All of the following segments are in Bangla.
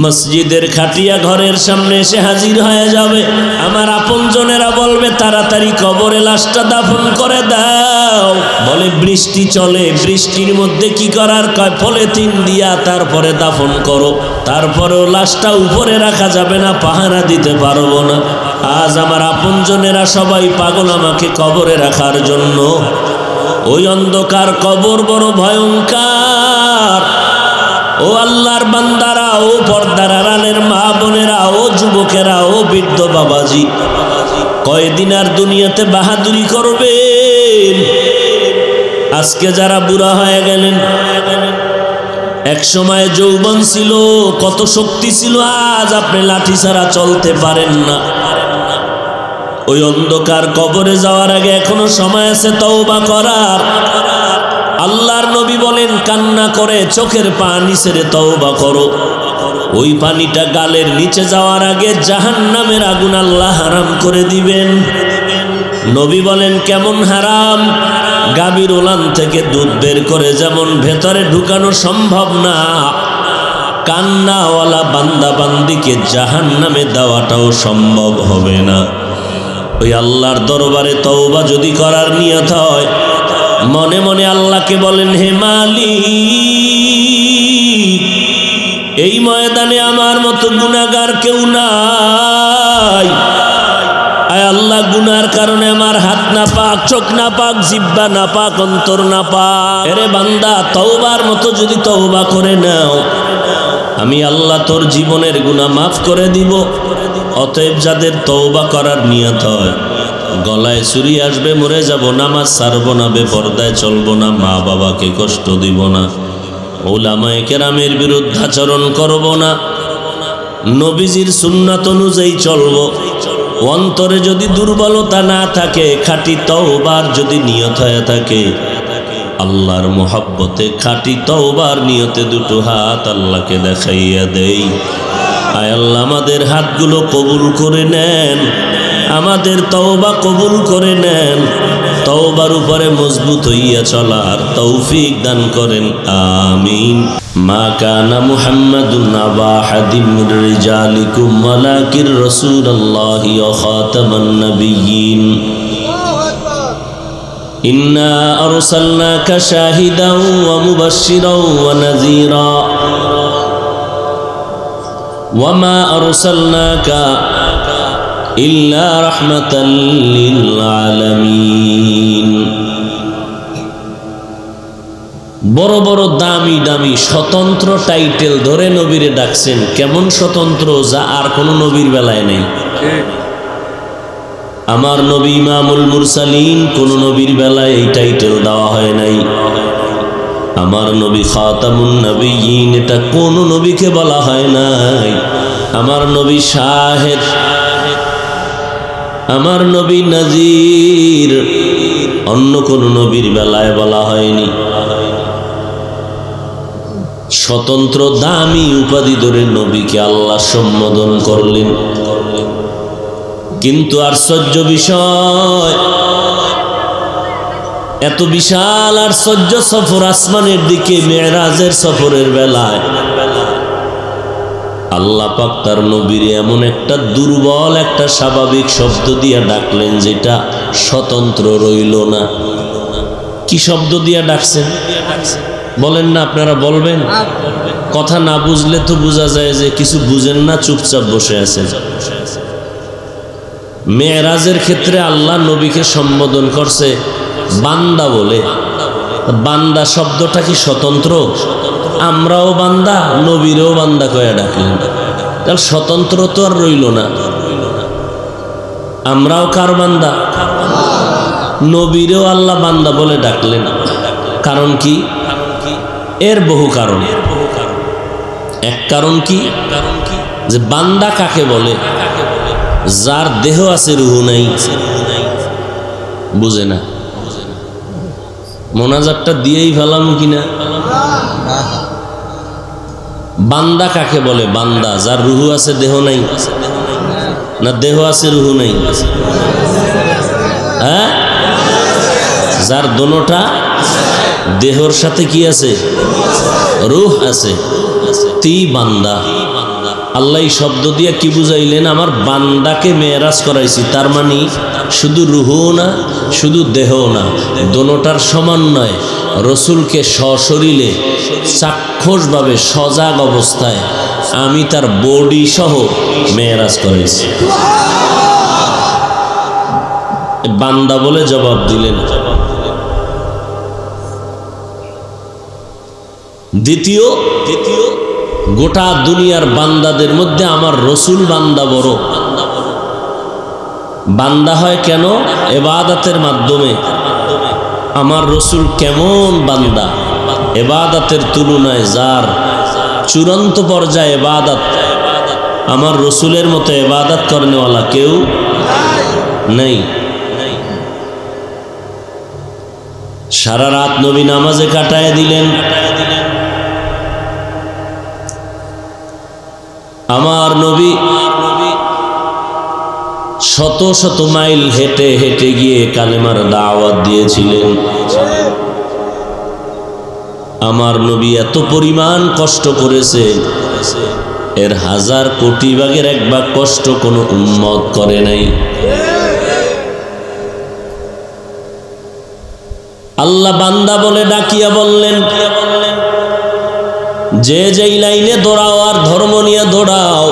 মসজিদের খাটিয়া ঘরের সামনে এসে হাজির হয়ে যাবে। আমার আপনজনেরা বলবে তাড়াতাড়ি কবরে লাশটা দাফন করে দাও। বলে বৃষ্টি চলে, বৃষ্টির মধ্যে কি করার, কয় পলিথিন দিয়া তারপরে দাফন করো। তারপরেও লাশটা উপরে রাখা যাবে না, পাহারা দিতে পারবো না। আজ আমার আপনজনেরা সবাই পাগল আমাকে কবরে রাখার জন্য। ওই অন্ধকার কবর বড় ভয়ঙ্কর। ও আল্লাহর বান্দারা, ও পর্দার আড়ালের মা বোনেরা, ও যুবকেরা, ও বৃদ্ধ বাবাজি, কয়দিন আর দুনিয়াতে বাহাদুরি করবেন? আজকে যারা বুড়া হয়ে গেলেন, এক সময় যৌবন ছিল, কত শক্তি ছিল, আজ আপনি লাঠি ছাড়া চলতে পারেন না। ওই অন্ধকার কবরে যাওয়ার আগে এখনো সময় আছে তওবা করার। আল্লাহর নবী বলেন, কান্না করে চোখের পানি ছেড়ে তওবা করো। ওই পানিটা গালের নিচে যাওয়ার আগে জাহান্নামের আগুন আল্লাহ হারাম করে দিবেন। নবী বলেন, কেমন হারাম? গাভীর ওলান থেকে দুধ বের করে যেমন ভেতরে ঢুকানো সম্ভব না, কান্নাওয়ালা বান্দা বান্দিকে জাহান্নামে দেওয়াটাও সম্ভব হবে না। ওই আল্লাহর দরবারে তওবা যদি করার নিয়ত হয়, মনে মনে আল্লাহকে বলেন, হে মালিক, এই ময়দানে আমার মতো গুনাহগার কেউ নাই। আয় আল্লাহ, গুনার কারণে আমার হাত না পাক, চোখ না পাক, জিহ্বা না পাক, অন্তর না পাক। এরে বান্দা, তওবার মতো যদি তওবা করে নাও, আমি আল্লাহ তোর জীবনের গুনাহ মাফ করে দিব। অতএব যাদের তওবা করার নিয়ত হয়, গলায় ছুরি আসবে, মরে যাব, নামাজ ছাড়বো না, বেপরদায় চলবো না, মা বাবাকে কষ্ট দিব না, উলামায়ে কেরামের বিরুদ্ধাচরণ করব না, নবীজির সুন্নাত অনুযায়ী চলবো। অন্তরে যদি দুর্বলতা না থাকে, খাঁটি তওবার যদি নিয়ত হয়ে থাকে, আল্লাহর মোহাব্বতে খাঁটি তওবার নিয়তে দুটো হাত আল্লাহকে দেখাইয়া দেই। আয় আল্লাহ, আমাদের হাতগুলো কবুল করে নেন, আমাদের তওবা কবুল করে নেন, তওবার উপরে মজবুত হইয়া চলার তৌফিক দান করেন, আমিন। মা কানা মুহাম্মাদুন আবা আহাদিম মির রিজালিকুম ওয়ালাকিন রাসূলুল্লাহি ওয়া খাতামান নাবিয়্যিন। ইন্না আরসালনাকা শাহিদাও ওয়া মুবাশশিরাও ওয়া নাযীরা ওয়া মা আরসালনাকা ইল্লা রাহমাতাল লিল আলামিন। বড় বড় দামি দামি স্বতন্ত্র টাইটেল ধরে নবীরে ডাকছেন। কেমন স্বতন্ত্র, যা আর কোন নবীর বেলায় নেই। আমার নবী ইমামুল মুরসালিন, কোন নবীর বেলায় এই টাইটেল দেওয়া হয় নাই। আমার নবী খাতামুন নবিয়্যিন, এটা কোন নবীকে বলা হয় নাই। আমার নবী শাহেদ, আমার নবী নাজির, অন্য কোন নবীর বেলায় বলা হয়নি। স্বতন্ত্র দামি উপাধি ধরে নবীকে আল্লাহ সম্বোধন করলেন। কিন্তু আশ্চর্য বিষয়, এত বিশাল আশ্চর্য সফর আসমানের দিকে মেরাজের সফরের বেলায় আল্লাহ পাক তার নবীরে এমন একটা দুর্বল, একটা স্বাভাবিক শব্দ দিয়া ডাকলেন, যেটা স্বতন্ত্র রইল না। কি শব্দ দিয়া ডাকছেন বলেন না? আপনারা বলবেন? কথা না বুঝলে তো বোঝা যায় যে কিছু বুঝেন না, চুপচাপ বসে আছেন। মেরাজের ক্ষেত্রে আল্লাহ নবীকে সম্বোধন করছে বান্দা বলে। বান্দা শব্দটা কি স্বতন্ত্র? আমরাও বান্দা, নবীরেও বান্দা কয়ে ডাকলেন, তাহলে স্বতন্ত্র তো আর রইল না। আমরাও কার বান্দা? নবীরেও আল্লাহ বান্দা বলে ডাকলেন। কারণ কি? এর বহু কারণ। এক কারণ কি, যে বান্দা কাকে বলে? যার দেহ আছে, রুহ নাই। বুঝে না? মোনাজাতটা দিয়েই ফেলাম কিনা? বান্দা কাকে বলে? বান্দা যার রুহ আছে, দেহ নাই। না দেহ আছে, রুহ নাই? হ্যাঁ, যার দোনোটা, দেহর সাথে কি আছে? রূহ আছে। তি বান্দা। আল্লাহ এই শব্দ দিয়ে কি বুঝাইলেন? আমার বান্দাকে মেরাজ করাইছি, তার মানে শুধু রুহও না, শুধু দেহও না, দোনোটার সমন্বয় রসুলকে সশরীরে চাক্ষুষভাবে সজাগ অবস্থায় আমি তার বডি সহ মেরাজ করাইছি। বান্দা বলে জবাব দিলেন। দ্বিতীয় গোটা দুনিয়ার বান্দাদের মধ্যে আমার রসুল বান্দা বড়। বান্দা হয় কেন? ইবাদতের মাধ্যমে। আমার রসুল কেমন বান্দা! ইবাদতের তুলনায় যার চূড়ান্ত পর্যায়ে ইবাদত, আমার রসুলের মতো ইবাদত করনেওয়ালা কেউ নেই। সারা রাত নবী নামাজে কাটায় দিলেন। আমার নবী শত শত মাইল হেঁটে হেঁটে গিয়ে কালেমার দাওয়াত দিয়েছিলেন। আমার নবী এত পরিমাণ কষ্ট করেছে, এর 1000 কোটি ভাগের 1 ভাগ কষ্ট কোনো উম্মত করে নাই। আল্লাহ বান্দা বলে ডাকিয়া বললেন, যে যেই লাইনে দৌড়াও আর ধর্ম নিয়ে দৌড়াও,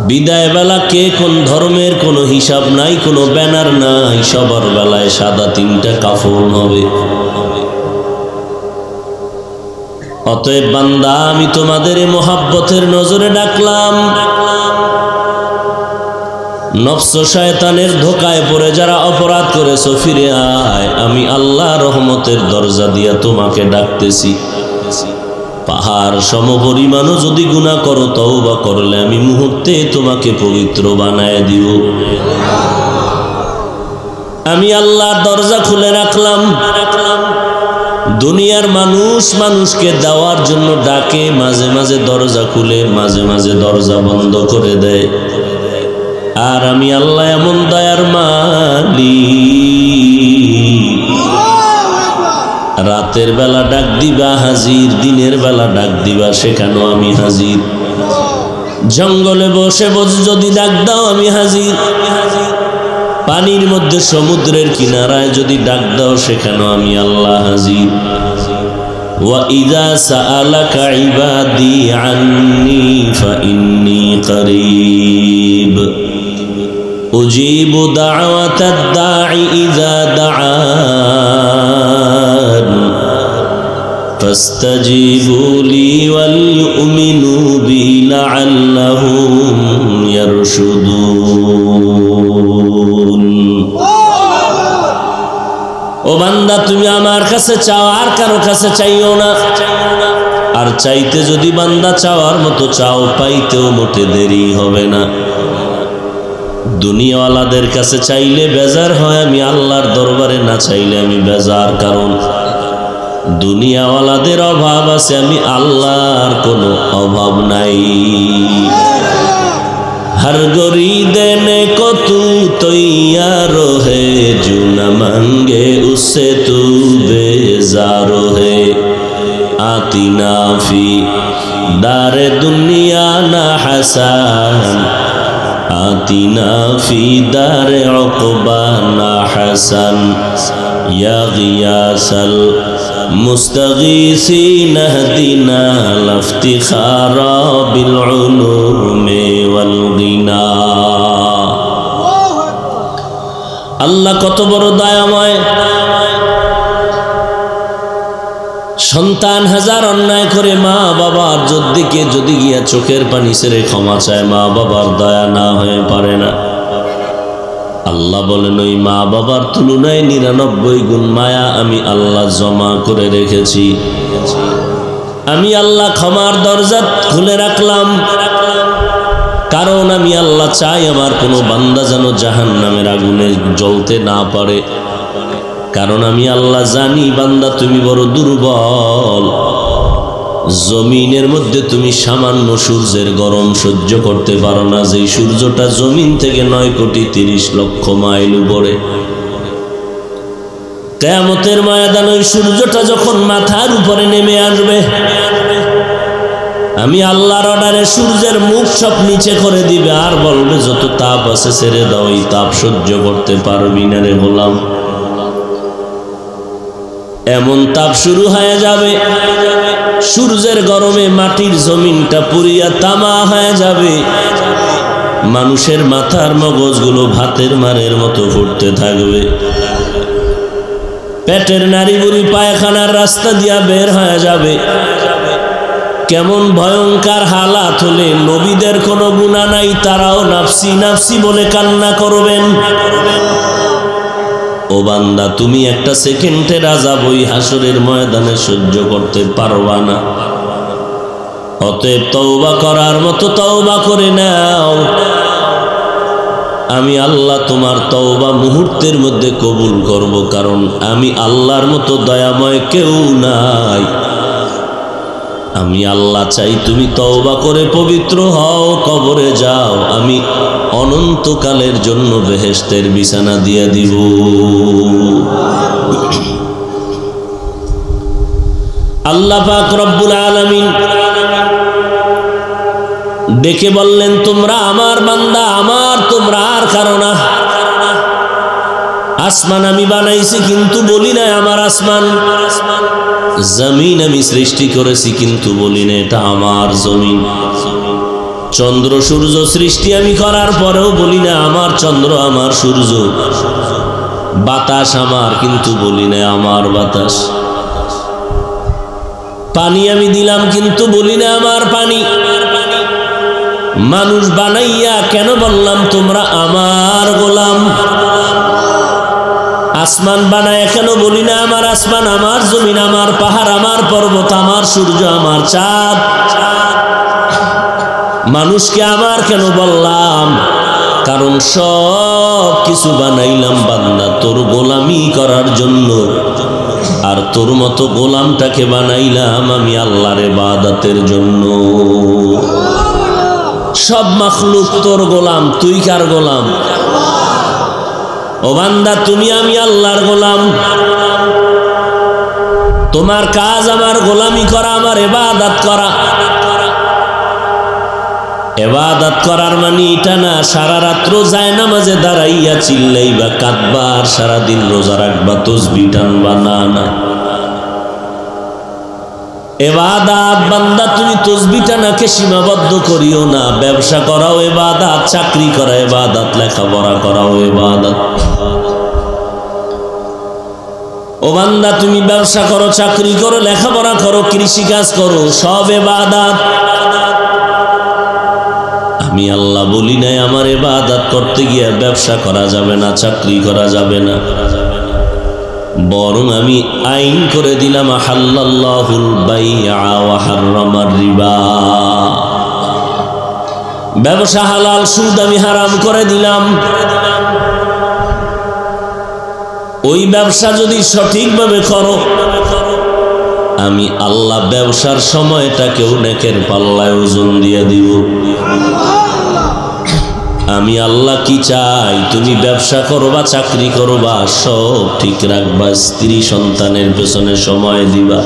বিদায় বেলা কে কোন ধর্মের কোনো হিসাব নাই, কোনো ব্যানার নাই, সবার বেলায় সাদা 3টা কাফন হবে। অতএব বান্দা, আমি তোমাদের মোহাব্বতের নজরে ডাকলাম। নফস শয়তানের ধোকায় পড়ে যারা অপরাধ করেছো, ফিরে আয়। আমি আল্লাহ রহমতের দরজা দিয়া তোমাকে ডাকতেছি। পাহাড় সমপরিমাণও যদি গুনাহ করো, তওবা করলে আমি মুহূর্তে তোমাকে পবিত্র বানায় দিব। আমি আল্লাহর দরজা খুলে রাখলাম। দুনিয়ার মানুষ মানুষকে দেওয়ার জন্য ডাকে, মাঝে মাঝে দরজা খুলে, মাঝে মাঝে দরজা বন্ধ করে দেয়। আর আমি আল্লাহ এমন দয়ার মালিক, রাতের বেলা ডাক দিবা হাজির, দিনের বেলা ডাক দিবা সেখানেও আমি হাজির। জঙ্গলে বসে বসে যদি ডাক দাও আমি হাজির। পানির মধ্যে সমুদ্রের কিনারায় যদি ডাক দাও সেখানেও আমি আল্লাহ হাজির। ওয়া ইযা সাআলাকা ইবাদি আন্নী ফাইন্নী করিব উজিবু দাওয়াতাদ দাঈ ইযা দাআন ফাস্তাজিবু লি ওয়াল ইউমিনু বি লাআল্লাহুম ইয়ারশুদুন। ও বান্দা, তুমি আমার কাছে চাও, আর কারো কাছে চাইও না। আর চাইতে যদি বান্দা চাওয়ার মতো চাও, পাইতেও মোটে দেরি হবে না। দুনিয়াওয়ালাদের কাছে চাইলে বেজার হয়, আমি আল্লাহর দরবারে না চাইলে আমি বেজার। কারণ দুনিয়াওয়ালাদের অভাব আছে, আমি আল্লাহর কোনো অভাব নাই। हर गोरी देने को तू तैयार है, जो न मांगे उससे तू बेजार है। आती नाफी दारे दुनिया ना हसन, आती नाफी दारे उक़बा ना हसन। या गियासल मुस्तगीसीन हदीना लफ्तिखारा बिलउलूमे वल गीना। আল্লাহ কত বড় দয়াময়। সন্তান 1000 অন্যায় করে মা বাবার দিকে যদি গিয়া চোখের পানি ছেড়ে ক্ষমা চায়, মা বাবার দয়া না হয়ে পারে না। আল্লাহ বলেন, ওই মা বাবার তুলনায় 99 গুণ মায়া আমি আল্লাহ জমা করে রেখেছি। আমি আল্লাহ ক্ষমার দরজা খুলে রাখলাম, কারণ আমি আল্লাহ চাই আমার কোনো বান্দা যেন জাহান্নামের আগুনে জ্বলতে না পারে। কারণ আমি আল্লাহ জানি, বান্দা তুমি বড় দুর্বল। জমিনের মধ্যে তুমি সামান্য সূর্যের গরম সহ্য করতে পারো না, যেই সূর্যটা জমিন থেকে 9,30,00,000 মাইল উপরে। কিয়ামতের ময়দানে ওই সূর্যটা যখন মাথার উপরে নেমে আসবে, আমি আল্লাহর অর্ডারে সূর্যের মুখ সব নিচে করে দিবে আর বলবে যত তাপ আছে ছেড়ে দাও, এই তাপ সহ্য করতে পারবি না রে গোলাম। এমন তাপ শুরু হয়ে যাবে, সূর্যের গরমে মাটির জমিনটা পুড়িয়া তামা হয়ে যাবে, মানুষের মাথার মগজগুলো ভাতের মারের মতো ফুটতে থাকবে, পেটের নাড়ি বুড়ি পায়খানার রাস্তা দিয়া বের হয়ে যাবে। কেমন ভয়ঙ্কর হালাত হলে নবীদের কোনো গুনাহ নাই, তারাও নাফসি নাফসি বলে কান্না করবেন। ও বান্দা, তুমি একটা সেকেন্ডের আযাব ওই হাসরের ময়দানে সহ্য করতে পারবা না। অতএব তওবা করার মতো তওবা করে নাও। আমি আল্লাহ তোমার তওবা মুহূর্তের মধ্যে কবুল করব, কারণ আমি আল্লাহর মতো দয়াময় কেউ নাই। আমি আল্লাহ চাই তুমি তওবা করে পবিত্র হও, কবরে যাও, আমি অনন্তকালের জন্য বেহেশতের বিছানা দিয়ে দিব। আল্লাহ পাক রব্বুল আলামিন ডেকে বললেন, তোমরা আমার বান্দা, আমার তোমরা আর কারো না। আসমান আমি বানাইছি কিন্তু বলি না আমার আসমান, জমিন আমি সৃষ্টি করেছি কিন্তু বলি না এটা আমার জমিন, চন্দ্র সূর্য সৃষ্টি আমি করার পরেও বলি না আমার চন্দ্র আমার সূর্য, বাতাস আমার কিন্তু বলি না আমার বাতাস, পানি আমি দিলাম কিন্তু বলি না আমার পানি। মানুষ বানাইয়া কেন বললাম তোমরা আমার গোলাম? আসমান বানায় কেন বলি না আমার আসমান, আমার জমিন, আমার পাহাড়, আমার পর্বত, আমার সূর্য, আমার চাঁদ? মানুষকে আমার কেন বললাম? কারণ সব কিছু বানাইলাম বান্দা তোর গোলামি করার জন্য, আর তোর মতো গোলামটাকে বানাইলাম আমি আল্লাহর ইবাদতের জন্য। সব মাখলুক তোর গোলাম, তুই কার গোলাম? ও বান্দা, তুমি আমি আল্লাহর গোলাম। তোমার কাজ আমার গোলামি করা, আমার ইবাদত করা। ইবাদত করার মানে এটা না সারা রাত্র যায় নামাজে দাঁড়াইয়া চিল্লাইবা কাঁদবা আর সারাদিন রোজা রাখবা তসবিহ টানবা, না না। ইবাদত বান্দা তুমি তসবিহ টানাকে সীমাবদ্ধ করিও না। ব্যবসা করাও ইবাদত, চাকরি করা ইবাদত, লেখাপড়া করাও ইবাদত। ও বান্দা, তুমি ব্যবসা করো, চাকরি করো, লেখাপড়া করো, কৃষি কাজ করো, সব ইবাদত। আমি আল্লাহ বলি নাই আমার ইবাদত করতে গিয়ে ব্যবসা করা যাবে না, চাকরি করা যাবে না, বরং আমি আইন করে দিলাম আহাল্লাল্লাহুল বাইআ ওয়া হাররামার রিবা। ব্যবসা হালাল, সুদ আমি হারাম করে দিলাম। ওই ব্যবসা যদি সঠিকভাবে করো, আমি আল্লাহ ব্যবসার সময়টাকেও নেকের পাল্লায় ওজন দিয়ে দিব। আমি আল্লাহ কি চাই? তুমি ব্যবসা করবা, চাকরি করবা, সব ঠিক রাখবা, স্ত্রী সন্তানের পেছনে সময় দিবা।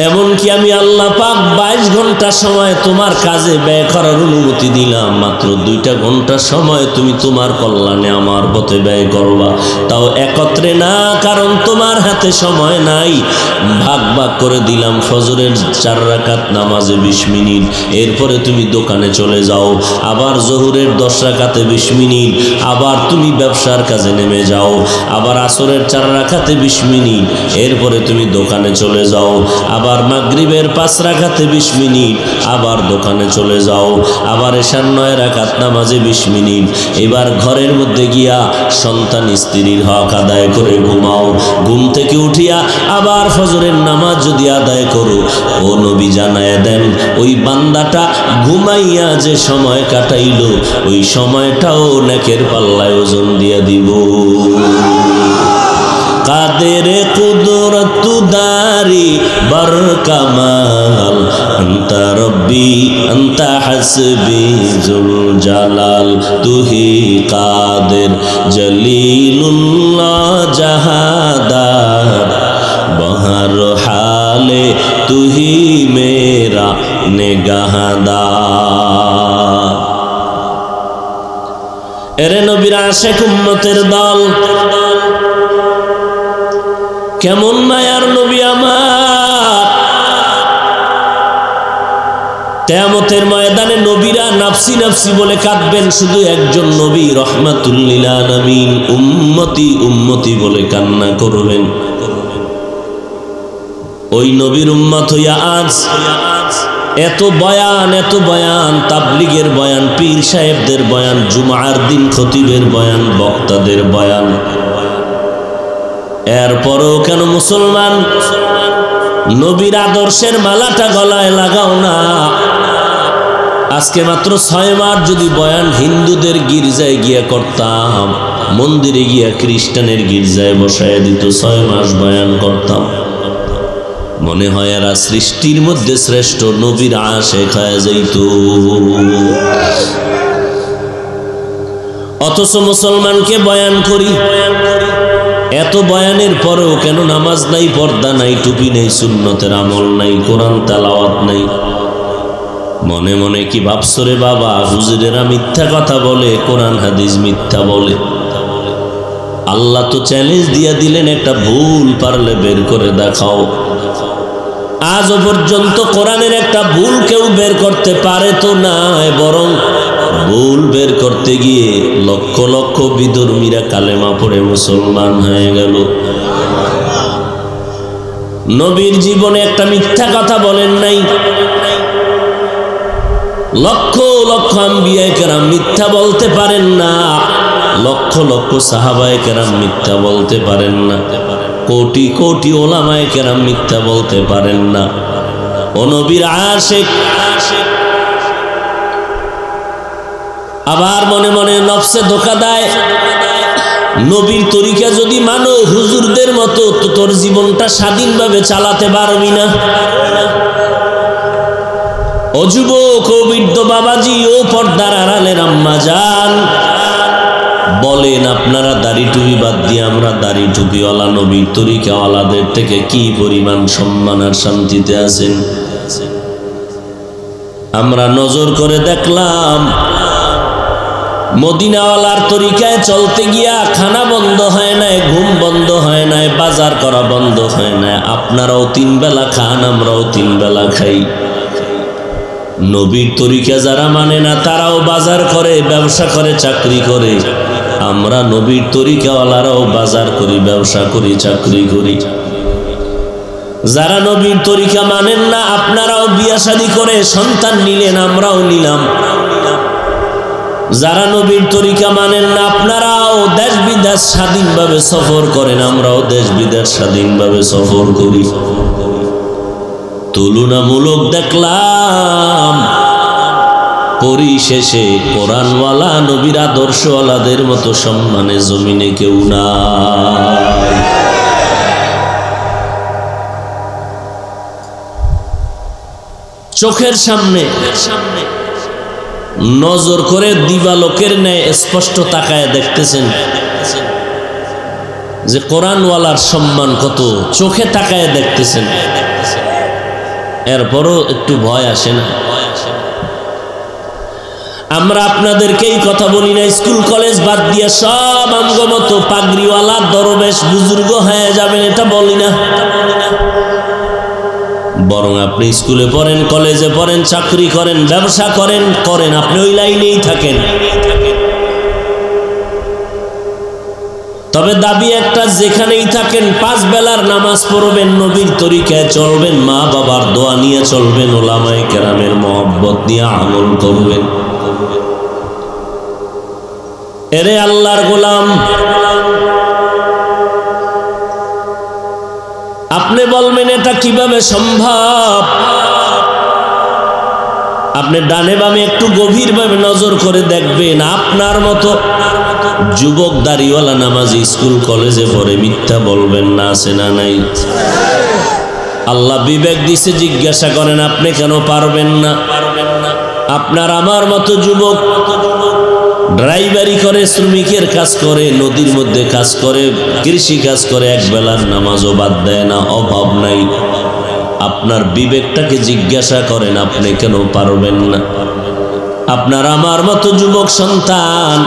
এমনকি আমি আল্লাহ পাক 22 ঘন্টা সময় তোমার কাজে ব্যয় করার অনুমতি দিলাম, মাত্র 2টা ঘন্টা সময় তুমি তোমার কল্যাণে আমার পথে ব্যয় করবা, তাও একত্রে না, কারণ তোমার হাতে সময় নাই। ভাগ ভাগ করে দিলাম। ফজরের 4 রাকাত নামাজে 20 মিনিট, এরপরে তুমি দোকানে চলে যাও, আবার জোহরের 10 রাকাতে 20 মিনিট, আবার তুমি ব্যবসার কাজে নেমে যাও, আবার আসরের 4 রাকাতে 20 মিনিট, এরপরে তুমি দোকানে চলে যাও, আবার মাগরিবের 5 রাকাতে 20 মিনিট, আবার দোকানে চলে যাও, আবার এশার 9 রাকাত নামাজে 20 মিনিট। এবার ঘরের মধ্যে গিয়া সন্তান স্ত্রীর হক আদায় করে ঘুমাও। ঘুম থেকে উঠিয়া আবার ফজরের নামাজ যদি আদায় করো, ও নবী জানায় দেন ওই বান্দাটা ঘুমাইয়া যে সময় কাটাইলো, ওই সময়টাও নেকের পাল্লায় ওজন দিয়া দিব। কাদের কুদরত দারি বর কামাল, আন্তা রব্বি আন্তা হাসবি জুল জালাল, তুহি কাদের জলিলুল্লাহ জাহাদার, বহর হালে तू ही मेरा निगाहदार। এরে নবীর আশিক উম্মতের দল, কেমন মায়ার নবী আমার। কিয়ামতের ময়দানে নবীরা নাফসি নাফসি বলে কাঁদবেন, শুধু একজন নবী রহমাতুল লিল আলামিন উম্মতি উম্মতি বলে কান্না করবেন। ওই নবীর উম্মত হইয়া আজ এত বয়ান, তাবলীগের বয়ান, পীর সাহেবদের বয়ান, জুমার দিন খতিবের বয়ান, বক্তাদের বয়ান, এরপরও কেন মুসলমান নবীর আদর্শের মালাটা গলায় লাগাও না? আজকে মাত্র 6 মাস যদি বয়ান হিন্দুদের গির্জায় গিয়া করতাম, মন্দিরে গিয়া খ্রিস্টানের গির্জায় বসায় দিত, 6 মাস বয়ান করতাম, মনে হয় এরা সৃষ্টির মধ্যে শ্রেষ্ঠ নবীর আশিক হয়ে যাইত। অথচ মুসলমানকে বয়ান করি, এত বয়ানের পরেও কেন নামাজ নাই, পর্দা নাই, টুপি নেই, সুন্নতের আমল নাই, কোরআন তেলাওয়াত নাই। মনে মনে কি ভাবছো রে বাবা, হুজুরেরা মিথ্যা কথা বলে, কোরআন হাদিস মিথ্যা বলে। আল্লাহ তো চ্যালেঞ্জ দিয়া দিলেন, একটা ভুল পারলে বের করে দেখাও। আজও পর্যন্ত কোরআনের একটা ভুল কেউ বের করতে পারে তো না, বরং ভুল বের করতে গিয়ে লক্ষ লক্ষ বিধর্মীরা কালেমা পড়ে মুসলমান হয়ে গেল। নবীর জীবনে একটা মিথ্যা কথা বলেন নাই। লক্ষ লক্ষ আম্বিয়ায়ে কেরাম মিথ্যা বলতে পারেন না, লক্ষ লক্ষ সাহাবায়ে কেরাম মিথ্যা বলতে পারেন না, কোটি কোটি ওলামায়ে কেরাম মিথ্যা বলতে পারেন না। ও নবীর আশিক আবার মনে মনে নফসে ধোঁকা দেয়, নবীর তরিকা যদি মানো হুজুরদের মতো, তো তোর জীবনটা স্বাধীনভাবে চালাতে পারবি না। ও যুবক, ও বৃদ্ধ বাবাজি, ও পর্দার আড়ালের আম্মা জান, বলেন আপনারা দাড়ি টুপি বাদ দিয়ে আমরা দাড়ি টুপিওয়ালা নবীর তরিকাওয়ালাদের থেকে কি পরিমাণ সম্মান আর শান্তিতে আছেন? আমরা নজর করে দেখলাম, মদিনাওয়ালার তরিকায় চলতে গিয়া খানা বন্ধ হয় নাই, ঘুম বন্ধ হয় নাই, বাজার করা বন্ধ হয় নাই। আপনারাও 3 বেলা খান, আমরাও 3 বেলা খাই। নবীর তরিকা যারা মানে না, তারাও বাজার করে, ব্যবসা করে, চাকরি করে। আমরা নবীর তরিকাওয়ালারাও বাজার করি, ব্যবসা করি, চাকরি করি। যারা নবীর তরিকা মানেন না, আপনারাও বিয়া শাদী করে সন্তান নিলেন, আমরাও নিলাম। যারা নবীর তরিকা মানেন না, আপনারাও দেশ বিদেশ স্বাধীনভাবে সফর করেন, আমরাও দেশ বিদেশ স্বাধীনভাবে সফর করি। তুলনামূলক দেখলাম পরিশেষে কোরআনওয়ালা নবীর আদর্শওয়ালাদের মতো সম্মানে জমিনে কেউ নাই। চোখের সামনে নজর করে দিবালোকের ন্যায় স্পষ্ট তাকায় দেখতেছেন যে কোরআনওয়ালার সম্মান কত, চোখে তাকায় দেখতেছেন। এরপরও একটু ভয় আসে না? আমরা আপনাদেরকেই কথা বলি না, স্কুল কলেজ বাদ দিয়ে সব আমগমতো পাগড়িওয়ালা দরবেশ বুজুর্গ হয়ে যাবেন, এটা বলি না। বরং আপনি স্কুলে পড়েন, কলেজে পড়েন, চাকরি করেন, ব্যবসা করেন, আপনি ওই লাইনেই থাকেন। তবে দাবি একটা, যেখানেই থাকেন 5 বেলার নামাজ পড়বেন, নবীর তরিকায় চলবেন, মা বাবার দোয়া নিয়ে চলবেন, ওলামায়ে কেরামের মহব্বত নিয়ে আমল করবেন। এরে আল্লাহর গোলাম, আপনি বলবেন এটা কিভাবে সম্ভব? আপনি ডানে বামে একটু গভীরভাবে নজর করে দেখবেন, আপনার মতো যুবক দাড়িওয়ালা নামাজি স্কুল কলেজে পড়ে মিথ্যা বলবেন না, আছে না নাই? আল্লাহ বিবেক দিছে, জিজ্ঞাসা করেন আপনি কেন পারবেন না? আপনার আমার মতো যুবক ড্রাইভারি করে, শ্রমিকের কাজ করে, নদীর মধ্যে কাজ করে, কৃষি কাজ করে, 1 বেলার নামাজও বাদ দেয় না, অভাব নাই। আপনার বিবেকটাকে জিজ্ঞাসা করেন, আপনি কেন পারবেন না? আপনার আমার মতো যুবক সন্তান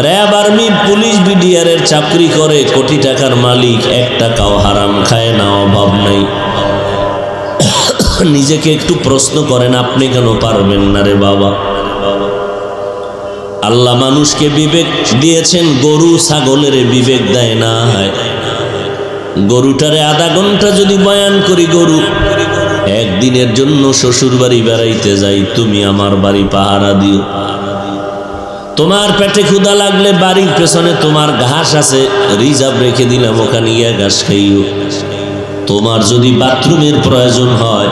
র্যাব, আর্মি, পুলিশ, বিডিআরের চাকরি করে, কোটি টাকার মালিক, এক টাকাও হারাম খায় না, অভাব নাই। নিজেকে একটু প্রশ্ন করেন, আপনি কেন পারবেন না রে বাবা? আল্লাহ মানুষকে বিবেক দিয়েছেন, গরু ছাগলের বিবেক দেয় না। গরুটারে আধা ঘন্টা যদি বয়ান করি, গরু একদিনের জন্য শ্বশুর বাড়ি বেড়াইতে যাই, তুমি আমার বাড়ি পাহারা দিও। তোমার পেটে ক্ষুধা লাগলে বাড়ির পেছনে তোমার ঘাস আছে, রিজার্ভ রেখে দিলাম, ওখানে ইয়া ঘাস খাইও। তোমার যদি বাথরুমের প্রয়োজন হয়,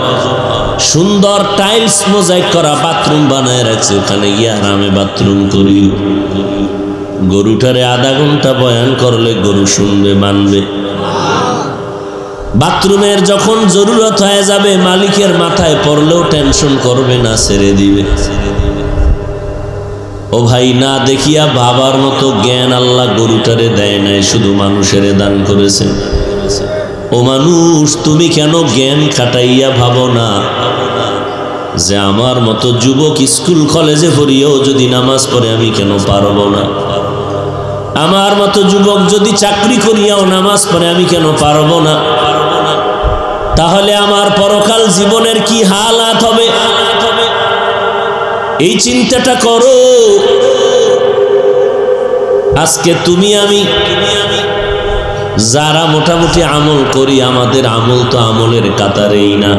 সুন্দর টাইলস মোজাইক করা বাথরুম বানায় রাখছে, ওখানে গিয়ে আরামে বাথরুম করিও। গরুটারে আধা ঘন্টা বয়ান করলে গরু শুনবে, মানবে। বাথরুমের যখন জরুরত হয়ে যাবে, মালিকের মাথায় পড়লেও টেনশন করবে না, ছেড়ে দিবে। ও ভাই, না দেখিয়া বাবার মতো জ্ঞান আল্লাহ গরুটারে দেয় নাই, শুধু মানুষেরে দান করেছেন। ও মানুষ, তুমি কেন জ্ঞান খাটাইয়া ভাবো না যে আমার মতো যুবক স্কুল কলেজে পড়িয়েও যদি নামাজ পড়ে আমি কেন পারবো না? আমার মতো যুবক যদি চাকরি করিয়াও নামাজ পড়ে আমি কেন পারবো না? তাহলে আমার পরকাল জীবনের কি হালাত হবে? এই চিন্তাটা করো। আজকে তুমি আমি যারা মোটামুটি আমল করি, আমাদের আমল তো আমলের কাতারেই না।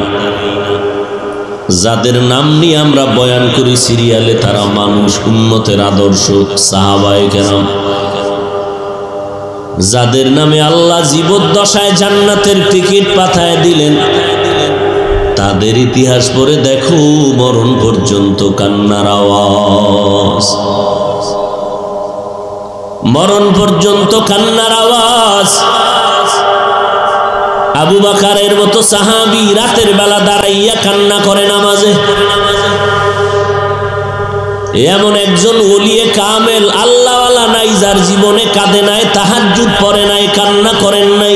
যাদের নাম নিয়ে আমরা বয়ান করি সিরিয়ালে, তারা মানুষ, উম্মতের আদর্শ, সাহাবায়ে কেরাম। যাদের নামে আল্লাহ জীবদ্দশায় জান্নাতের টিকিট পাঠায় দিলেন, তাদের ইতিহাস পড়ে দেখো, মরণ পর্যন্ত কান্নার আওয়াজ, মরণ পর্যন্ত কান্নার আওয়াজ। আবু বকরের মতো সাহাবী রাতের বেলা দাঁড়াইয়া কান্না করে নামাজে। এমন একজন ওলিয়ে কামেল আল্লাহওয়ালা নাই যার জীবনে কাঁদে নাই, তাহাজ্জুদ পড়ে নাই, কান্না করেন নাই।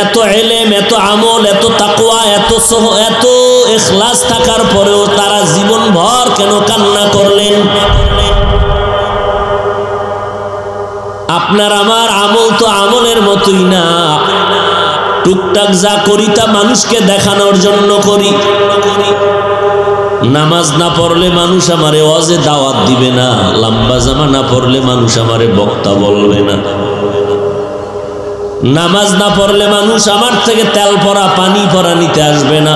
এত ইলম, এত আমল, এত তাকওয়া, এত ইখলাস থাকার পরেও তারা জীবন ভর কেন কান্না করলেন? আপনার আমার আমল তো আমলের মতোই না। টুকটাক যা করি তা মানুষকে দেখানোর জন্য করি। নামাজ না পড়লে মানুষ আমারে ওয়াজে দাওয়াত দিবে না, লম্বা জামা না পড়লে মানুষ আমারে বক্তা বলবে না, নামাজ না পড়লে মানুষ আমার থেকে তেল পরা পানি পরা নিতে আসবে না।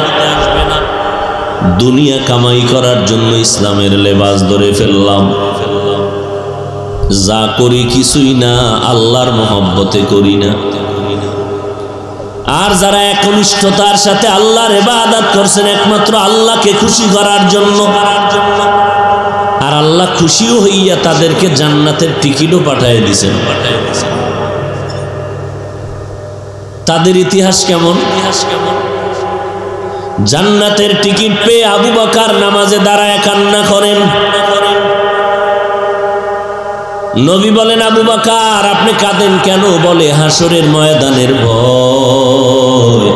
দুনিয়া কামাই করার জন্য ইসলামের লেবাস ধরে ফেললাম। যা করি কিছুই না, আল্লাহর মহব্বতে করি না। আর যারা একনিষ্ঠতার সাথে আল্লাহর ইবাদত করছেন একমাত্র আল্লাহকে খুশি করার জন্য, আর আল্লাহ খুশিও হইয়া তাদেরকে জান্নাতের টিকিটও পাঠিয়ে দিয়েছেন। তাদের ইতিহাস কেমন? জান্নাতের টিকিট পেয়ে আবু বকর নামাজে দাঁড়ায় কান্না করেন। নবী বলেন, আবু বকর আপনি কাঁদেন কেন? বলে, হাসরের ময়দানের ভয়।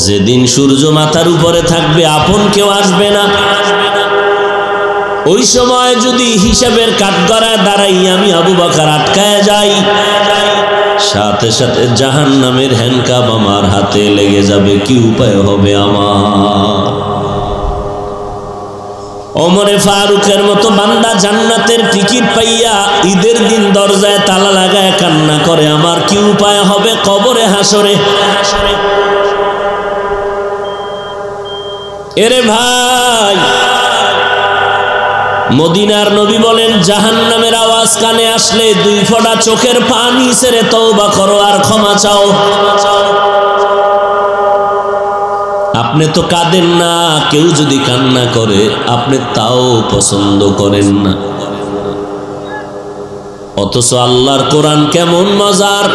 যেদিন সূর্য মাথার উপরে থাকবে, আপন কেউ আসবে না। ওই সময় যদি হিসাবের কাঠগড়ায় দাঁড়াই আমি আবু বকর আটকায় যাই, সাথে সাথে জাহান্নামের হ্যান্ডকাপ আমার হাতে লেগে যাবে। কি উপায় হবে আমার? ওমরে ফারুকের মতো বান্দা জান্নাতের টিকিট পাইয়া ঈদের দিন দরজায় তালা লাগায় কান্না করে, আমার কি উপায় হবে কবরে হাসরে? এরে ভাই, মদিনার নবী বলেন, জাহান্নামের আওয়াজ কানে আসলে 2 ফোঁটা চোখের পানি ছেড়ে তওবা করো আর ক্ষমা চাও। আপনি তো কাঁদেন না, কেউ যদি কান্না করে আপনি তাও পছন্দ করেন না। অথচ আল্লাহর কোরআন কেমন মজার।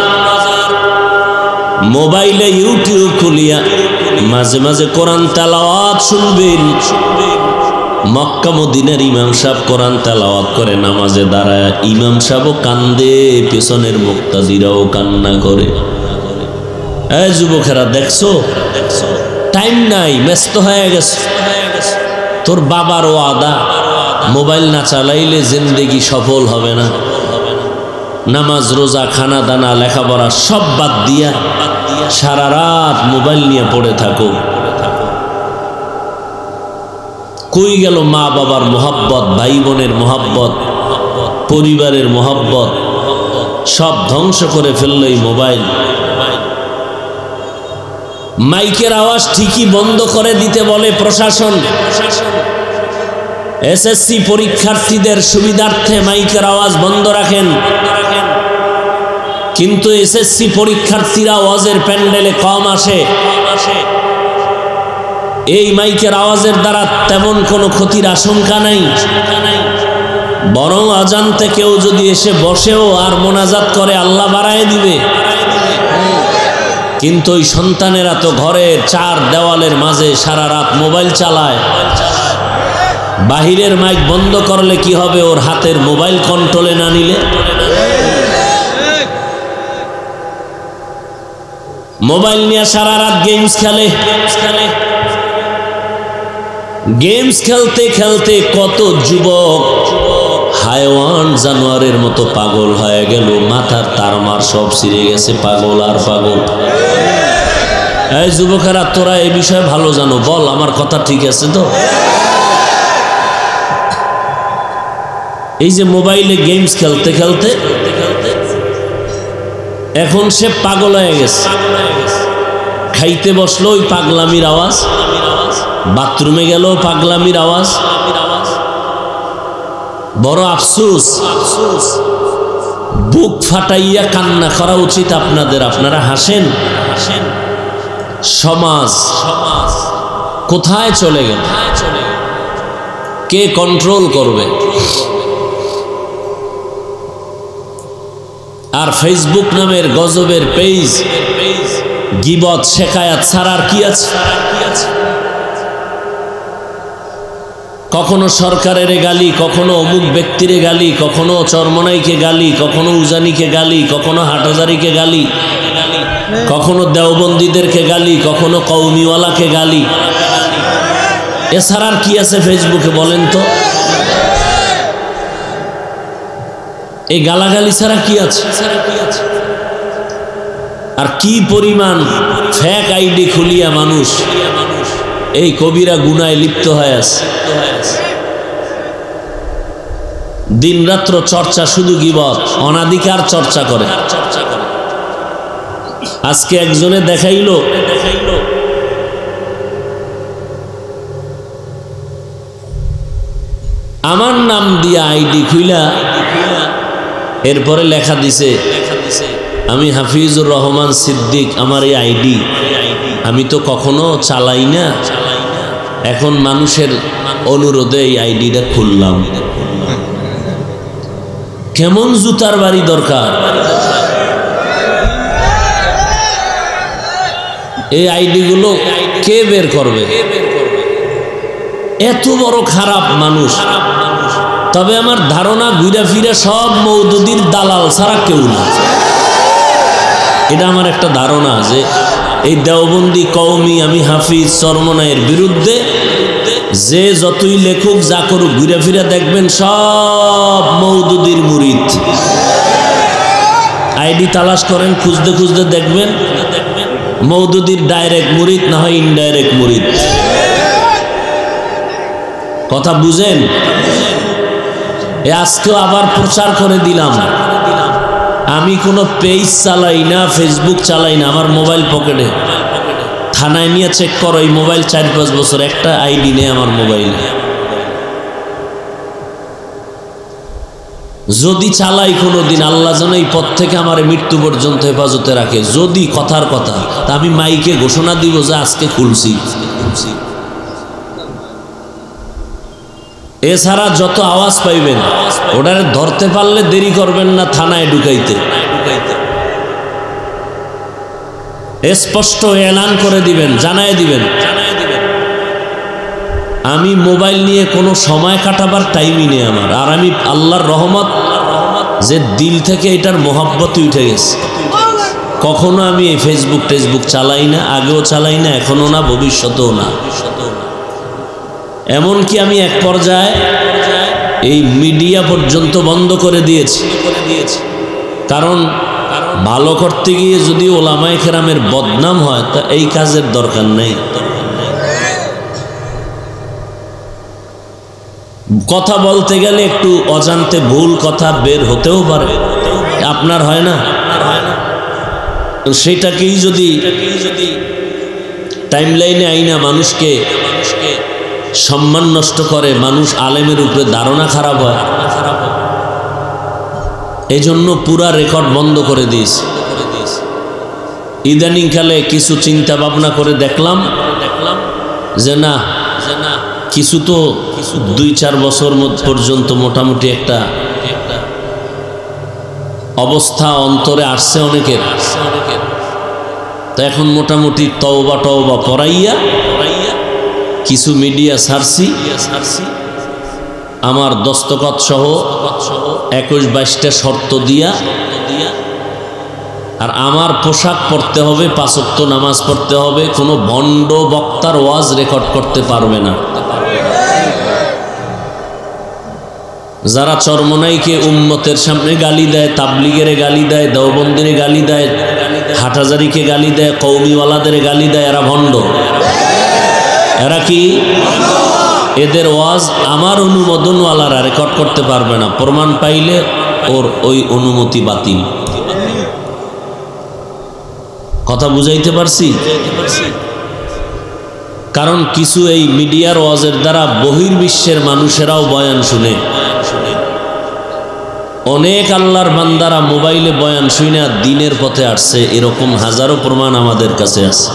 মোবাইলে ইউটিউব খুলিয়া মাঝে মাঝে কোরআন তেলাওয়াত শুনবেন। মক্কা মদিনার ইমাম সাহেব কোরআন তেলাওয়াত করে নামাজে দাঁড়ায়, ইমাম সাহেবও কান্দে, পেছনের মুক্তাদিরাও কান্না করে। এই যুবকেরা দেখছো, টাইম নাই, ব্যস্ত হয়ে গেছে। তোর বাবার ওয়াদা, মোবাইল না চালাইলে জিন্দেগি সফল হবে না। নামাজ রোজা খানা দানা লেখাপড়া সব বাদ দিয়া সারা রাত মোবাইল নিয়ে পড়ে থাকো। কই গেল মা বাবার মোহাব্বত, ভাই বোনের মোহাব্বত, পরিবারের মোহাব্বত? সব ধ্বংস করে ফেললো এই মোবাইল। মাইকের আওয়াজ ঠিকই বন্ধ করে দিতে বলে প্রশাসন। এসএসসি পরীক্ষার্থীদের সুবিধার্থে মাইকের আওয়াজ বন্ধ রাখেন, কিন্তু এসএসসি পরীক্ষার্থীরা ওয়াজের প্যান্ডেলে কম আসে। এই মাইকের আওয়াজের দ্বারা তেমন কোনো ক্ষতির আশঙ্কা নাই, বরং অজান্তে কেউ যদি এসে বসেও আর মোনাজাত করে আল্লাহ বাড়ায় দিবে। কিন্তু ওই সন্তানেরা তো ঘরের চার দেওয়ালের মাঝে সারা রাত মোবাইল চালায়। বাহিরের মাইক বন্ধ করলে কি হবে ওর হাতের মোবাইল কন্ট্রোলে না নিলে? মোবাইল নিয়ে সারা রাত গেমস খেলে। গেমস খেলতে খেলতে কত যুবক হায়ওয়ান জানোয়ারের মতো পাগল হয়ে গেল, মাথার তারমার সব ছিঁড়ে গেছে, পাগল আর পাগল। এই যুবকেরা, তোরা এই বিষয়ে ভালো জানো, বল আমার কথা ঠিক আছে তো? এই যে মোবাইলে গেমস খেলতে খেলতে এখন সে পাগল হয়ে গেছে। খাইতে বসলো ওই পাগলামির আওয়াজ, বাথরুমে গেল পাগলামির আওয়াজ। বড় আফসোস, বুক ফাটাইয়া কান্না করা উচিত আপনাদের। আপনারা হাসেন, সমাজ কোথায় চলে গেল? কে কন্ট্রোল করবে? আর ফেসবুক নামের গজবের পেজ, গীবত শেখায়াত ছাড়া আর কি আছে? কখনো সরকারের গালি, কখনো অমুক ব্যক্তিরে গালি, কখনো চরমনাইকে গালি, কখনো উজানিকে গালি, কখনো হাটহাজারীকে গালি, কখনো দেওবন্দীদেরকে গালি, কখনো কওমিওয়ালাকে গালি। এছাড়া আর কি আছে ফেসবুকে বলেন তো? এই গালাগালি ছাড়া কি আছে? আর কি পরিমাণ ফেক আইডি খুলিয়া মানুষ এই কবিরা গুনায় লিপ্ত হয়ে আছে। দিন রাত্র চর্চা, শুধু গীবত, অনাধিকার চর্চা করে। আজকে একজনে দেখাইলো আমার নাম দিয়া আইডি খুইলা, এরপরে লেখা দিছে আমি হাফিজুর রহমান সিদ্দিক, আমার এই আইডি, আমি তো কখনো চালাই না, এখন মানুষের অনুরোধে এই আইডিটা খুললাম। কেমন জুতার বাড়ি দরকার? এই আইডি গুলো কে বের করবে? এত বড় খারাপ মানুষ। তবে আমার ধারণা ঘুরে ফিরে সব মওদুদির দালাল ছাড়া কেউ না। এটা আমার একটা ধারণা যে এই দেওবন্দি, কওমি, আমি হাফিজ, চরমনাইয়ের বিরুদ্ধে যে যতই লেখক যা করুক, ঘুরে ফিরে দেখবেন সব মওদুদির মুরিদ। আইডি তালাশ করেন, খুঁজতে খুঁজতে দেখবেন মওদুদির ডাইরেক্ট মুরিদ, না হয় ইনডাইরেক্ট মুরিদ। কথা বুঝেন? আজকেও আবার প্রচার করে দিলাম, আমি কোনো পেজ চালাই না, ফেসবুক চালাই না, আমার মোবাইল পকেটে। থানায় নিয়ে চেক করো, এই মোবাইল 4-5 বছর, একটা আইডি নেই আমার মোবাইলে। যদি চালাই কোনো দিন, আল্লাহ যেন এই পথ থেকে আমার মৃত্যু পর্যন্ত হেফাজতে রাখে। যদি কথার কথা, তা আমি মাইকে ঘোষণা দিব যে আজকে খুলছি। এছাড়া যত আওয়াজ পাইবেন ওটারে ধরতে পারলে দেরি করবেন না থানায় ঢুকাইতে। স্পষ্ট এলান করে দিবেন, জানায় দিবেন। আমি মোবাইল নিয়ে কোনো সময় কাটাবার টাইমই নেই আমার। আর আমি আল্লাহর রহমত যে দিল থেকে এটার মোহাব্বতই উঠে গেছে। কখনো আমি এই ফেসবুক টেসবুক চালাই না, আগেও চালাই না, এখনো না, ভবিষ্যতেও না। এমনকি আমি এক পর্যায়ে এই মিডিয়া পর্যন্ত বন্ধ করে দিয়েছি। কারণ ভালো করতে গিয়ে যদি ওলামায়ে কেরামের বদনাম হয় তা এই কাজের দরকার নেই। কথা বলতে গেলে একটু অজান্তে ভুল কথা বের হতেও পারে, আপনার হয় না? সেটাকেই যদি টাইমলাইনে আইনা মানুষকে সম্মান নষ্ট করে, মানুষ আলেমের উপরে ধারণা খারাপ হয়, এই জন্য পুরা রেকর্ড বন্ধ করে দিয়েছি। ইদানিংকালে কিছু চিন্তা ভাবনা করে দেখলাম যে না, কিছু তো 2-4 বছর পর্যন্ত মোটামুটি একটা অবস্থা অন্তরে আসছে অনেকের। তো এখন মোটামুটি তওবা পড়াইয়া কিছু মিডিয়া ছাড়ছি, আমার দস্তখত সহ 21-22টা শর্ত দিয়া, আর আমার পোশাক পরতে হবে, 5 ওয়াক্ত নামাজ পড়তে হবে, কোনো ভণ্ড বক্তার ওয়াজ রেকর্ড করতে পারবে না। যারা চরমনাইকে উম্মতের সামনে গালি দেয়, তাবলিগের গালি দেয়, দেওবন্দের গালি দেয়, হাটহাজারীকে গালি দেয়, কওমিওয়ালাদের গালি দেয়, এরা ভণ্ড। এরা কি? এদের ওয়াজ আমার অনুমোদনওয়ালারা রেকর্ড করতে পারবে না, প্রমাণ পাইলে ওর ওই অনুমতি বাতিল। কথা বুঝাইতে পারছি? কারণ কিছু এই মিডিয়ার ওয়াজের দ্বারা বহির্বিশ্বের মানুষেরাও বয়ান শুনে। অনেক আল্লাহর বান্দারা মোবাইলে বয়ান শুনে দিনের পথে আসছে, এরকম হাজারো প্রমাণ আমাদের কাছে আছে।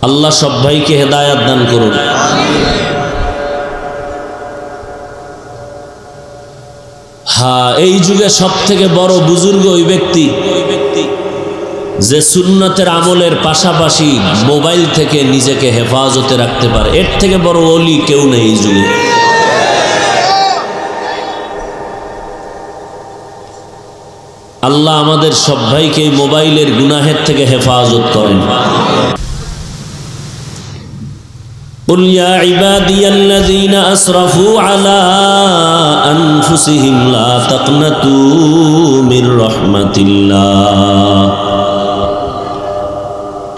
আল্লাহ সব ভাইকে হেদায়াত দান করুন। হ্যাঁ, এই যুগে সব থেকে বড় বুজুর্গ ওই ব্যক্তি যে সুন্নতের আমলের পাশাপাশি মোবাইল থেকে নিজেকে হেফাজতে রাখতে পারে। এর থেকে বড় ওলি কেউ নেই এই যুগে। আল্লাহ আমাদের সব ভাইকে মোবাইলের গুনাহের থেকে হেফাজত করেন। قل يا عبادي الذين أسرفوا على أنفسهم لا تقنطوا من رحمة الله।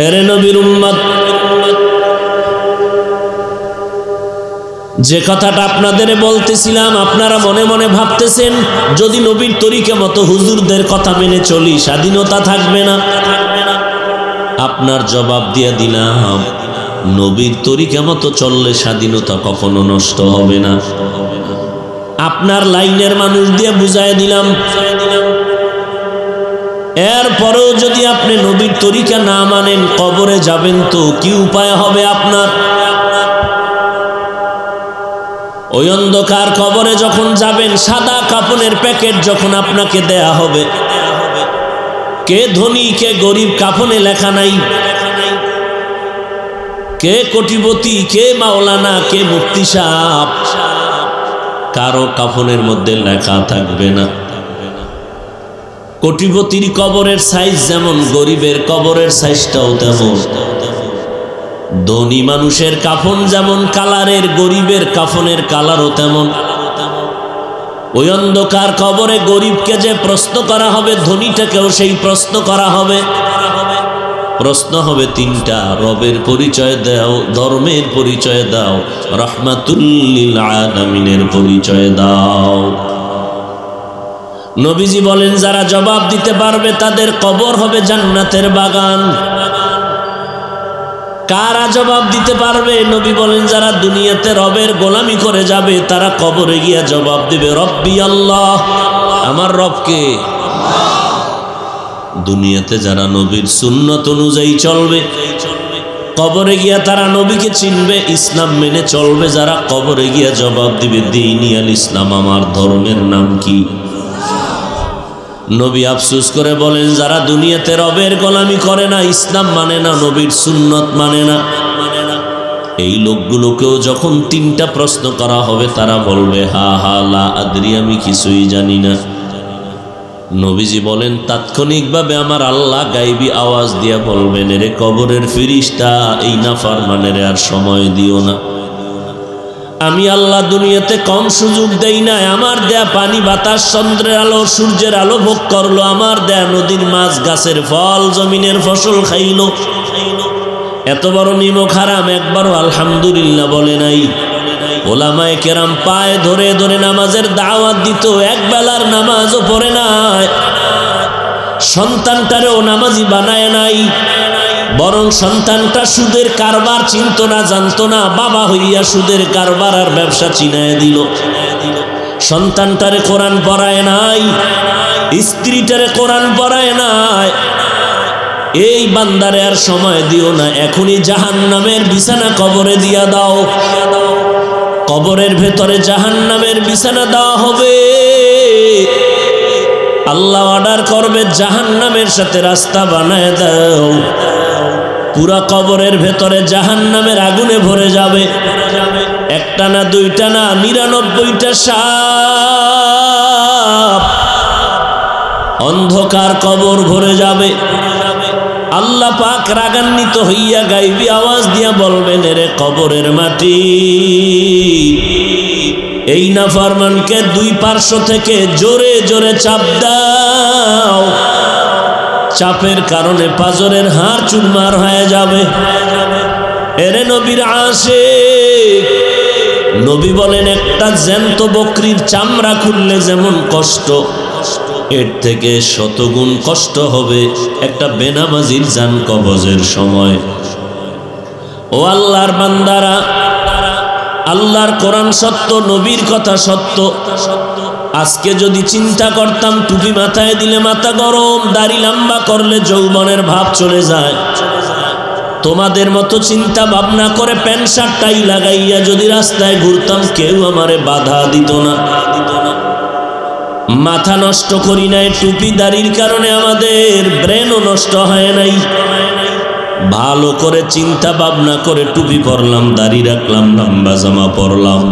এরে নবীর উম্মত, যে কথাটা আপনাদের বলতেছিলাম, আপনারা মনে মনে ভাবতেছেন যদি নবীর তরিকা মতো হুজুরদের কথা মেনে চলি স্বাধীনতা থাকবে না। আপনার জবাব দিয়ে দিলাম, নবীর তরিকা মতো চললে স্বাধীনতা কখনো নষ্ট হবে না। আপনার লাইনের মানুষ দিয়ে বুঝাই দিলাম। এরপরেও যদি আপনি নবীর তরিকা না মানেন, কবরে যাবেন তো কি উপায় হবে আপনার? ওই অন্ধকার কবরে যখন যাবেন, সাদা কাফনের প্যাকেট যখন আপনাকে দেয়া হবে, কে ধনী কে গরিব কাফনে লেখা নাই, কে কোটিপতি কে মাওলানা কে মুফতি সাহেব, কারো কাফনের মধ্যে লেখা থাকবে না। কোটিপতির কবরের সাইজ যেমন, গরিবের কবরের সাইজটাও তেমন। ধনী মানুষের কাফন যেমন কালারের, গরিবের কাফনের কালারও তেমন। ওই অন্ধকার কবরে গরিবকে যে প্রশ্ন করা হবে, ধনীটাকেও সেই প্রশ্ন করা হবে। প্রশ্ন হবে 3টা, রবের পরিচয় দাও, ধর্মের পরিচয় দাও, রাহমাতুল লিল আলামিনের পরিচয় দাও। নবীজি বলেন, যারা জবাব দিতে পারবে তাদের কবর হবে জান্নাতের বাগান। কারা জবাব দিতে পারবে? নবী বলেন, যারা দুনিয়াতে রবের গোলামি করে যাবে তারা কবরে গিয়া জবাব দিবে, রব্বি আল্লাহ, আমার রবকে। দুনিয়াতে যারা নবীর সুন্নত অনুযায়ী চলবে, কবরে গিয়া তারা নবীকে চিনবে, ইসলাম মেনে চলবে। যারা কবরে গিয়া জবাব দিবে, দ্বীনি আল ইসলাম, আমার ধর্মের নাম কি? নবী আফসোস করে বলেন, যারা দুনিয়াতে রবের গোলামি করে না, ইসলাম মানে না, নবীর সুন্নত মানে না, এই লোকগুলোকেও যখন 3টা প্রশ্ন করা হবে, তারা বলবে হা হা লা আদরি, আমি কিছুই জানি না। নবীজি বলেন, তাৎক্ষণিকভাবে আমার আল্লাহ গাইবী আওয়াজ দিয়া বলবেন, এরে কবরের ফেরেশতা, এই নাফরমানের আর সময় দিও না। আমি আল্লাহ দুনিয়াতে কম সুযোগ দেই না। আমার দেয়া পানি, বাতাস, চন্দ্রের আলো, সূর্যের আলো ভোগ করলো, আমার দেয়া নদীর মাছ, গাছের ফল, জমিনের ফসল খাইলো। এত বড় নিমক হারাম, একবারও আলহামদুলিল্লাহ বলে নাই। ওলামায়ে কেরাম পায়ে ধরে ধরে নামাজের দাওয়াত দিত, এক বেলার নামাজও পড়ে নাই। সন্তানটারেও নামাজি বানায় নাই, বরং সন্তানটা সুদের কারবার চিনত না, জানতো না। বাবা হইয়া সুদের কারবার আর ব্যবসা চিনায় দিল। সন্তানটারে কোরআন পড়ায় নাই, স্ত্রীটারে কোরআন পড়ায় নাই। এই বান্দারে আর সময় দিও না, এখনই জাহান্নামের বিছানা কবরে দিয়া দাও। কবরের ভেতরে জাহান্নামের বিছানা দেওয়া হবে। আল্লাহ অর্ডার করবে, জাহান্নামের সাথে রাস্তা বানায় দাও। পুরা কবরের ভেতরে জাহান্নামের আগুনে ভরে যাবে। একটা না, দুইটা না, 99টা সাপ। অন্ধকার কবর ভরে যাবে। আল্লাহ পাক রাগান্বিত হইয়া গাইবী আওয়াজ দিয়া বলবেন, এরে কবরের মাটি, এই নাফরমানকে দুই পার্শ্ব থেকে জোরে জোরে চাপ দাও। চাপের কারণে পাজরের হাড় চুরমার হয়ে যাবে। এরে নবীর আশিক, নবী বলেন, একটা জ্যান্ত বকরির চামড়া খুললে যেমন কষ্ট, এর থেকে শতগুণ কষ্ট হবে একটা বেনামাজির জান কবজের সময়। ও আল্লাহর বান্দারা, আল্লাহর কোরআন সত্য, নবীর কথা সত্য। আজকে যদি চিন্তা করতাম, টুপি মাথায় দিলে মাথা গরম, দাড়ি লম্বা করলে যৌবনের ভাব চলে যায়, তোমাদের মতো চিন্তা ভাবনা করে প্যান্ট শার্ট টাই লাগাইয়া যদি রাস্তায় ঘুরতাম, কেউ আমারে বাধা দিত না। মাথা নষ্ট করি নাই, টুপি দাড়ির কারণে আমাদের ব্রেনও নষ্ট হয় নাই। ভালো করে চিন্তা ভাবনা করে টুপি পরলাম, দাড়ি রাখলাম, লম্বা জামা পরলাম।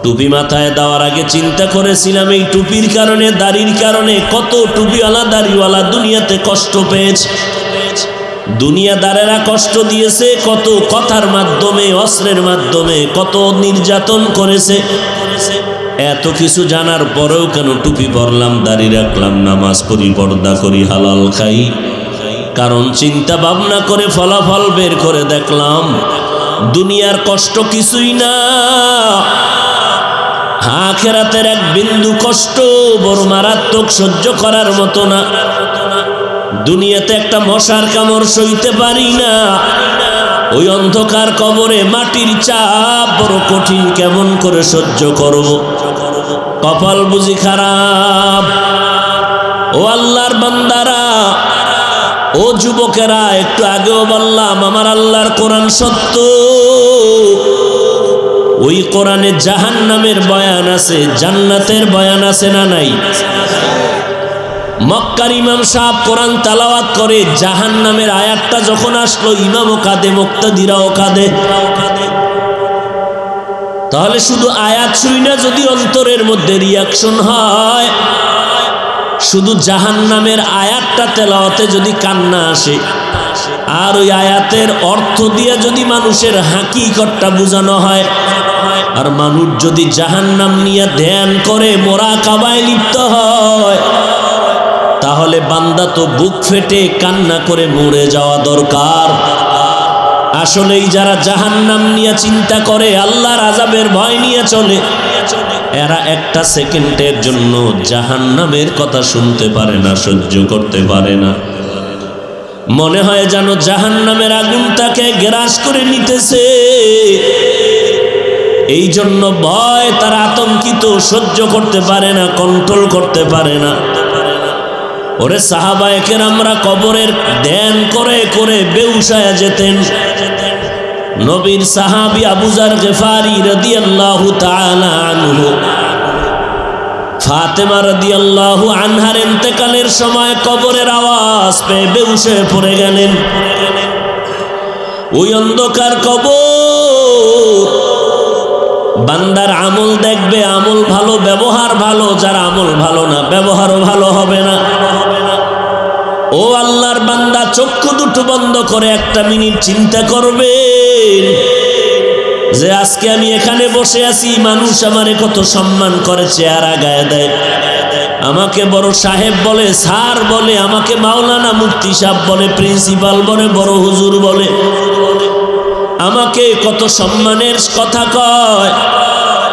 টুপি মাথায় দেওয়ার আগে চিন্তা করেছিলাম, এই টুপির কারণে, দাড়ির কারণে কত টুপিওয়ালা দাড়িওয়ালা দুনিয়াতে কষ্ট পেয়েছে। দুনিয়াদারেরা কষ্ট দিয়েছে, কত কথার মাধ্যমে, অস্ত্রের মাধ্যমে, কত নির্যাতন করেছে। এত কিছু জানার পরেও কেন টুপি পরলাম, দাড়ি রাখলাম, নামাজ পড়ি, পর্দা করি, হালাল খাই? কারণ চিন্তা ভাবনা করে ফলাফল বের করে দেখলাম, দুনিয়ার কষ্ট কিছুই না, আখিরাতের এক বিন্দু কষ্ট বড় মারাত্মক, সহ্য করার মতো না। দুনিয়াতে একটা মশার কামড় সইতে পারি না, ওই অন্ধকার কবরে মাটির চাপ বড় কঠিন, কেমন করে সহ্য করব? কপাল বুঝি খারাপ। ও আল্লাহর বান্দারা, ও যুবকেরা, একটু আগেও বললাম আমার আল্লাহর কোরআন সত্য। ওই কোরআনে জাহান্নামের বয়ান আছে, জান্নাতের বয়ান আছে না নাই? মক্কার ইমাম সাহেব কোরআন তেলাওয়াত করে, জাহান্নামের আয়াতটা যখন আসলো, ইমামও কাঁদে, মুক্তাদিরাও কাঁদে। তাহলে শুধু আয়াত শুই না, যদি অন্তরের মধ্যে রিয়াকশন হয়, শুধু জাহান্নামের আয়াতটা তেলাওয়াতে যদি কান্না আসে, আর ওই আয়াতের অর্থ দিয়ে যদি মানুষের হাকিকতটা বোঝানো হয়, আর মানুষ যদি জাহান্নাম নিয়ে ধ্যান করে মোরাকাবায় লিপ্ত হয়, তাহলে বান্দা তো বুক ফেটে কান্না করে মরে যাওয়া দরকার। আসলেই যারা জাহান্নাম নিয়ে চিন্তা করে, আল্লাহর আযাবের ভয় নিয়ে চলে, এরা একটা সেকেন্ডের জন্য জাহান্নামের কথা শুনতে পারে না, সহ্য করতে পারে না। মনে হয় যেন জাহান্নামের আগুনটাকে গ্রাস করে নিতেছে। এই জন্য ভয়, তারা আতঙ্কিত, সহ্য করতে পারে না, কন্ট্রোল করতে পারে না। ওরে সাহাবায়ে কেরামরা কবরের ধ্যান করে করে বেহুশ হয়ে যেতেন। নবীর সাহাবী আবু যার গিফারি রাদিয়াল্লাহু তাআলা আনহু, ফাতেমা রাদিয়াল্লাহু আনহার ইন্তেকালের সময় কবরের আওয়াজ পেয়ে বেহুশ হয়ে পড়ে গেলেন। ওই অন্ধকার কবর, বান্দার আমল দেখবে, আমল ভালো, ব্যবহার ভালো। যার আমল ভালো না, ব্যবহারও ভালো হবে না। ও আল্লাহর বান্দা, চক্ষু দুটো বন্ধ করে একটা মিনিট চিন্তা করবেন যে আজকে আমি এখানে বসে আছি, মানুষ আমারে কত সম্মান করে, চেয়ার আগায় দেয়, আমাকে বড় সাহেব বলে, স্যার বলে, আমাকে মাওলানা মুফতি সাহেব বলে, প্রিন্সিপাল বলে, বড় হুজুর বলে, আমাকে কত সম্মানের কথা কয়।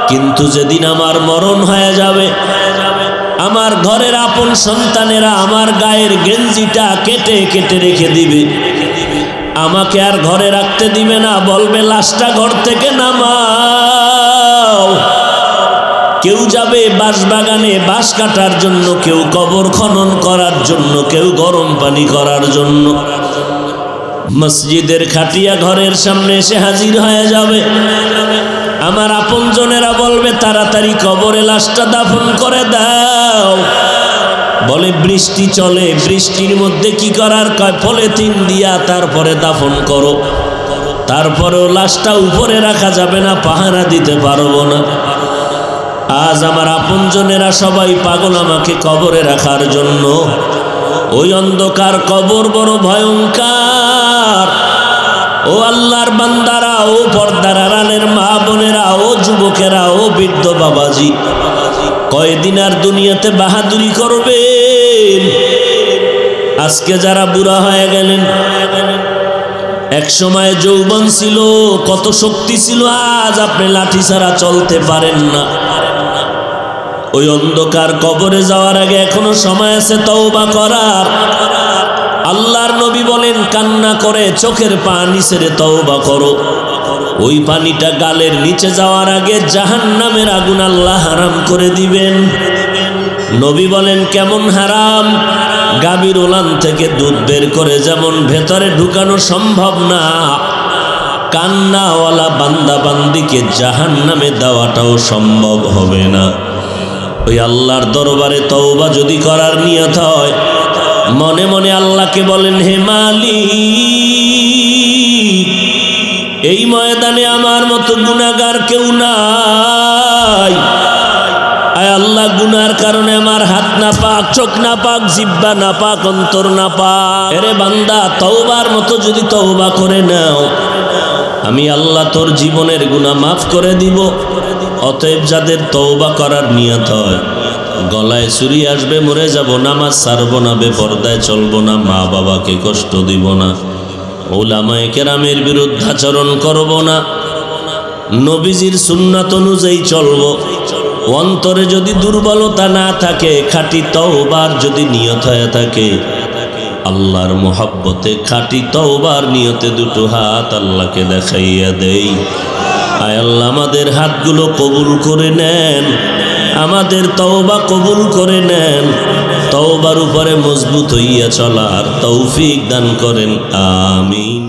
কিন্তু যেদিন আমার মরণ হয়ে যাবে, আমার ঘরের আপন সন্তানেরা আমার গায়ের গেঞ্জিটা কেটে কেটে রেখে দিবে, আমাকে আর ঘরে রাখতে দিবে না, বলবে লাশটা ঘর থেকে নামাও। কেউ যাবে বাঁশবাগানে বাঁশ কাটার জন্য, কেউ কবর খনন করার জন্য, কেউ গরম পানি করার জন্য। মসজিদের খাটিয়া ঘরের সামনে এসে হাজির হয়ে যাবে। আমার আপনজনেরা বলবে তাড়াতাড়ি কবরে লাশটা দাফন করে দাও। বলে বৃষ্টি চলে, বৃষ্টির মধ্যে কি করার, কয় পলিথিন দিয়া তারপরে দাফন করো। তারপরেও লাশটা উপরে রাখা যাবে না, পাহারা দিতে পারবো না। আজ আমার আপনজনেরা সবাই পাগল আমাকে কবরে রাখার জন্য। ওই অন্ধকার কবর বড় ভয়ঙ্কর। ও আল্লাহর বান্দারা, ও পর্দার আড়ালের মা বোনেরা, ও যুবকেরা, ও বৃদ্ধ বাবাজি, কয়দিন আর দুনিয়াতে বাহাদুরি করবেন? আজকে যারা বুড়া হয়ে গেলেন, এক সময় যৌবন ছিল, কত শক্তি ছিল, আজ আপনি লাঠি ছাড়া চলতে পারেন না। ওই অন্ধকার কবরে যাওয়ার আগে এখনো সময় আছে তওবা করার। আল্লাহর নবী বলেন, কান্না করে চোখের পানি ছেড়ে তওবা করো। ওই পানিটা গালের নিচে যাওয়ার আগে জাহান্নামের আগুন আল্লাহ হারাম করে দিবেন। নবী বলেন, কেমন হারাম? গাভীর ওলান থেকে দুধ বের করে যেমন ভেতরে ঢুকানো সম্ভব না, কান্নাওয়ালা বান্দা বান্দিকে জাহান্নামে দেওয়াটাও সম্ভব হবে না। ওই আল্লাহর দরবারে তওবা যদি করার নিয়ত হয়, মনে মনে আল্লাহকে বলেন, হে মালিক, এই ময়দানে আমার মতো গুনাহগার কেউ নাই। আয় আল্লাহ, গুনার কারণে আমার হাত না পাক, চোখ না পাক, জিহ্বা না পাক, অন্তর না পাক। এরে বান্দা, তওবার মতো যদি তওবা করে নাও, আমি আল্লাহ তোর জীবনের গুনাহ মাফ করে দিব। অতএব যাদের তওবা করার নিয়ত হয়, গলায় ছুরি আসবে, মরে যাব, নামাজ ছাড়বো না, বেপরদায় চলবো না, মা বাবাকে কষ্ট দিব না, উলামায়ে কেরামের বিরুদ্ধাচরণ করব না, নবীজির সুন্নাত অনুযায়ী চলবো। অন্তরে যদি দুর্বলতা না থাকে, খাঁটি তওবার যদি নিয়ত হয়ে থাকে, আল্লাহর মোহাব্বতে খাঁটি তওবার নিয়তে দুটো হাত আল্লাহকে দেখাইয়া দেই। আয় আল্লাহ, আমাদের হাতগুলো কবুল করে নেন, আমাদের তওবা কবুল করে নেন, তওবার উপরে মজবুত হইয়া চলার তৌফিক দান করেন। আমিন।